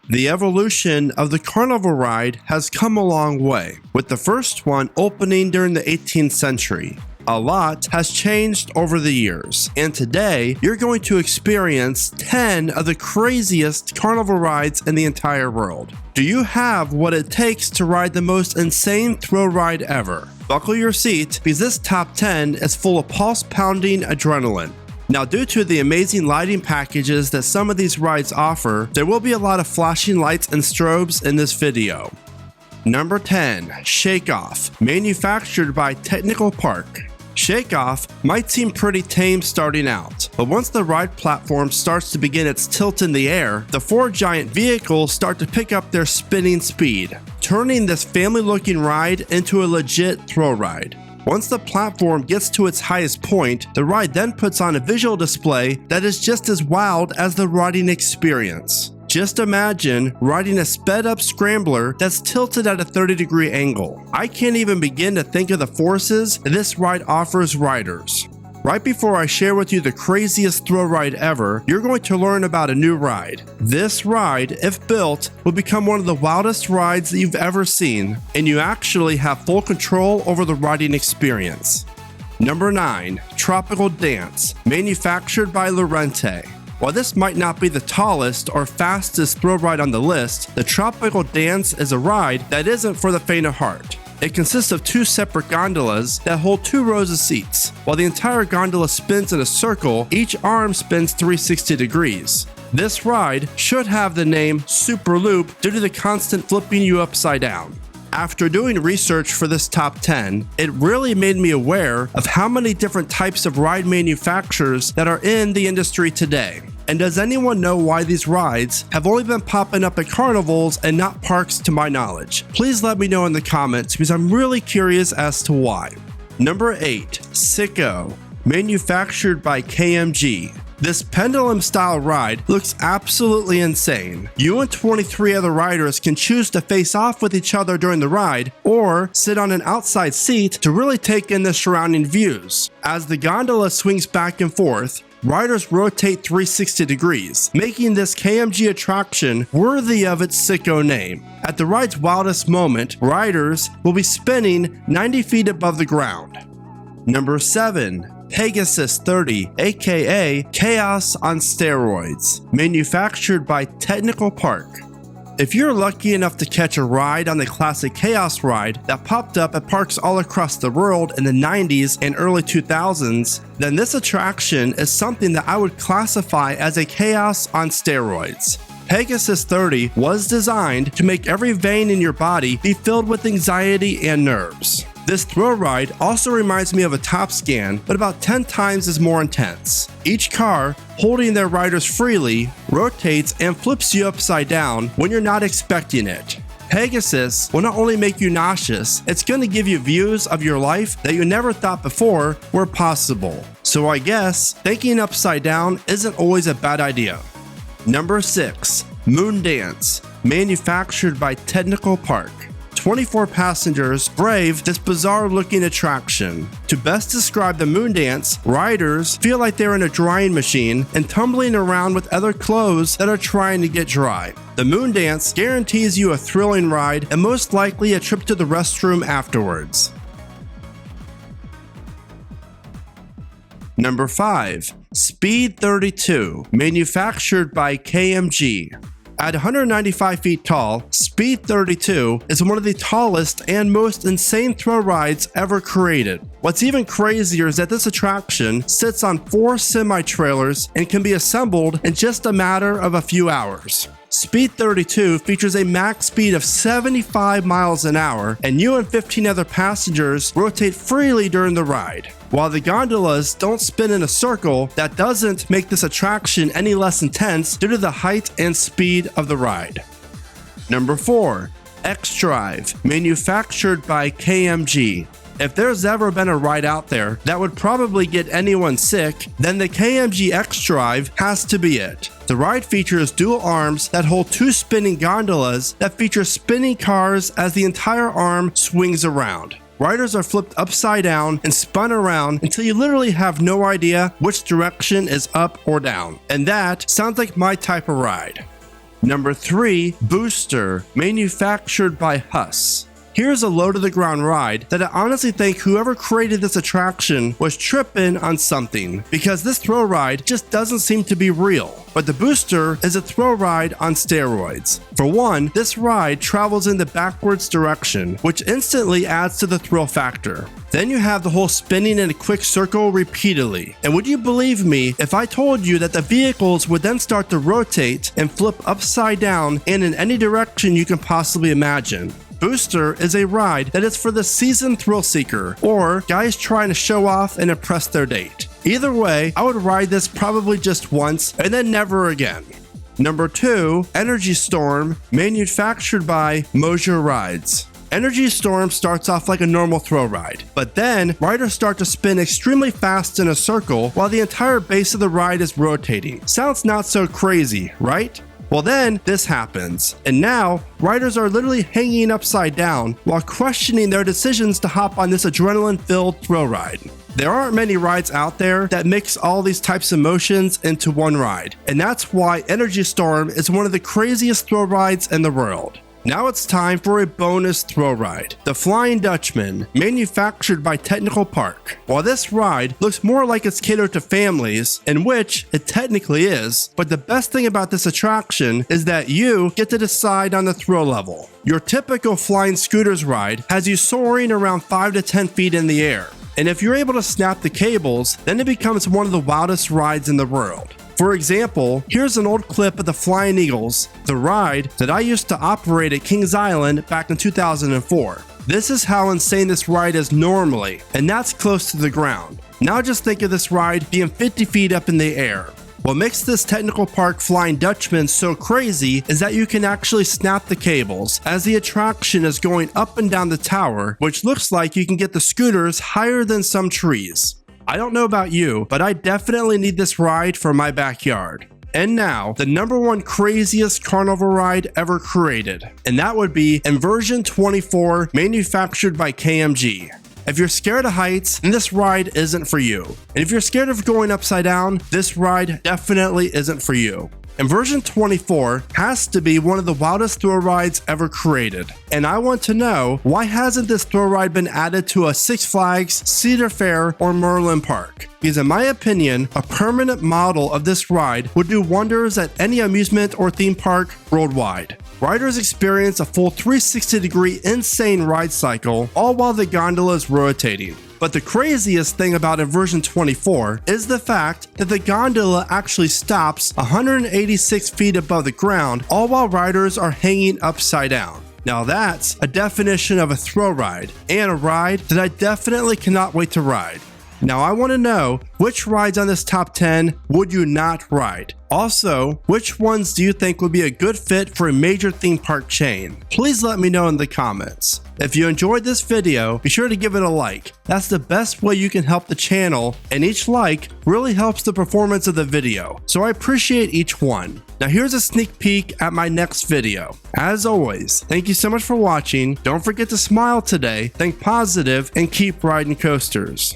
The evolution of the Carnival ride has come a long way, with the first one opening during the 18th century. A lot has changed over the years, and today you're going to experience 10 of the craziest carnival rides in the entire world. Do you have what it takes to ride the most insane thrill ride ever? Buckle your seat, because this top 10 is full of pulse-pounding adrenaline. Now, due to the amazing lighting packages that some of these rides offer, there will be a lot of flashing lights and strobes in this video. Number 10. Shake Off, manufactured by Technical Park. Shake Off might seem pretty tame starting out, but once the ride platform starts to begin its tilt in the air, the four giant vehicles start to pick up their spinning speed, turning this family-looking ride into a legit thrill ride. Once the platform gets to its highest point, the ride then puts on a visual display that is just as wild as the riding experience. Just imagine riding a sped-up scrambler that's tilted at a 30-degree angle. I can't even begin to think of the forces this ride offers riders. Right before I share with you the craziest thrill ride ever, you're going to learn about a new ride. This ride, if built, will become one of the wildest rides that you've ever seen, and you actually have full control over the riding experience. Number 9. Tropical Dance, manufactured by Laurenti. While this might not be the tallest or fastest thrill ride on the list, the Tropical Dance is a ride that isn't for the faint of heart. It consists of two separate gondolas that hold 2 rows of seats. While the entire gondola spins in a circle, each arm spins 360 degrees. This ride should have the name Super Loop due to the constant flipping you upside down. After doing research for this top 10, it really made me aware of how many different types of ride manufacturers that are in the industry today. And does anyone know why these rides have only been popping up at carnivals and not parks to my knowledge? Please let me know in the comments, because I'm really curious as to why. Number 8. Sicko, manufactured by KMG. This pendulum-style ride looks absolutely insane. You and 23 other riders can choose to face off with each other during the ride, or sit on an outside seat to really take in the surrounding views. As the gondola swings back and forth, riders rotate 360 degrees, making this KMG attraction worthy of its Sicko name. At the ride's wildest moment, riders will be spinning 90 feet above the ground. Number 7. Pegasus 30, aka Chaos on Steroids, manufactured by Technical Park. If you're lucky enough to catch a ride on the classic Chaos ride that popped up at parks all across the world in the 90s and early 2000s, then this attraction is something that I would classify as a Chaos on Steroids. Pegasus 30 was designed to make every vein in your body be filled with anxiety and nerves. This thrill ride also reminds me of a Top Scan, but about 10 times as more intense. Each car, holding their riders freely, rotates and flips you upside down when you're not expecting it. Pegasus will not only make you nauseous, it's going to give you views of your life that you never thought before were possible. So I guess thinking upside down isn't always a bad idea. Number 6. Moon Dance, manufactured by Technical Park. 24 passengers brave this bizarre-looking attraction. To best describe the Moon Dance, riders feel like they're in a drying machine and tumbling around with other clothes that are trying to get dry. The Moon Dance guarantees you a thrilling ride and most likely a trip to the restroom afterwards. Number 5. Speed 32, manufactured by KMG. At 195 feet tall, Speed 32 is one of the tallest and most insane thrill rides ever created. What's even crazier is that this attraction sits on 4 semi-trailers and can be assembled in just a matter of a few hours. Speed 32 features a max speed of 75 miles an hour, and you and 15 other passengers rotate freely during the ride. While the gondolas don't spin in a circle, that doesn't make this attraction any less intense due to the height and speed of the ride. Number 4. X-Drive, manufactured by KMG. If there's ever been a ride out there that would probably get anyone sick, then the KMG X-Drive has to be it. The ride features dual arms that hold 2 spinning gondolas that feature spinning cars as the entire arm swings around. Riders are flipped upside down and spun around until you literally have no idea which direction is up or down. And that sounds like my type of ride. Number 3, Booster, manufactured by Huss. Here's a low-to-the-ground ride that I honestly think whoever created this attraction was tripping on something, because this thrill ride just doesn't seem to be real. But the Booster is a thrill ride on steroids. For one, this ride travels in the backwards direction, which instantly adds to the thrill factor. Then you have the whole spinning in a quick circle repeatedly. And would you believe me if I told you that the vehicles would then start to rotate and flip upside down and in any direction you can possibly imagine? Booster is a ride that is for the seasoned thrill seeker, or guys trying to show off and impress their date. Either way, I would ride this probably just once and then never again. Number 2, Energy Storm, manufactured by Mosier Rides. Energy Storm starts off like a normal thrill ride, but then riders start to spin extremely fast in a circle while the entire base of the ride is rotating. Sounds not so crazy, right? Well then, this happens, and now riders are literally hanging upside down while questioning their decisions to hop on this adrenaline-filled thrill ride. There aren't many rides out there that mix all these types of motions into one ride, and that's why Energy Storm is one of the craziest thrill rides in the world. Now it's time for a bonus thrill ride, the Flying Dutchman, manufactured by Technical Park. While this ride looks more like it's catered to families, in which it technically is, but the best thing about this attraction is that you get to decide on the thrill level. Your typical flying scooters ride has you soaring around 5 to 10 feet in the air, and if you're able to snap the cables, then it becomes one of the wildest rides in the world. For example, here's an old clip of the Flying Eagles, the ride that I used to operate at Kings Island back in 2004. This is how insane this ride is normally, and that's close to the ground. Now just think of this ride being 50 feet up in the air. What makes this Technical Park Flying Dutchman so crazy is that you can actually snap the cables as the attraction is going up and down the tower, which looks like you can get the scooters higher than some trees. I don't know about you, but I definitely need this ride for my backyard. And now, the number 1 craziest carnival ride ever created, and that would be Inversion 24, manufactured by KMG. If you're scared of heights, then this ride isn't for you. And if you're scared of going upside down, this ride definitely isn't for you. Inversion 24 has to be one of the wildest thrill rides ever created. And I want to know, why hasn't this thrill ride been added to a Six Flags, Cedar Fair, or Merlin Park? Because in my opinion, a permanent model of this ride would do wonders at any amusement or theme park worldwide. Riders experience a full 360-degree insane ride cycle, all while the gondola is rotating. But the craziest thing about Inversion 24 is the fact that the gondola actually stops 186 feet above the ground, all while riders are hanging upside down. Now that's a definition of a thrill ride, and a ride that I definitely cannot wait to ride. Now I want to know, which rides on this top 10 would you not ride? Also, which ones do you think would be a good fit for a major theme park chain? Please let me know in the comments. If you enjoyed this video, be sure to give it a like. That's the best way you can help the channel, and each like really helps the performance of the video, so I appreciate each one. Now here's a sneak peek at my next video. As always, thank you so much for watching. Don't forget to smile today, think positive, and keep riding coasters.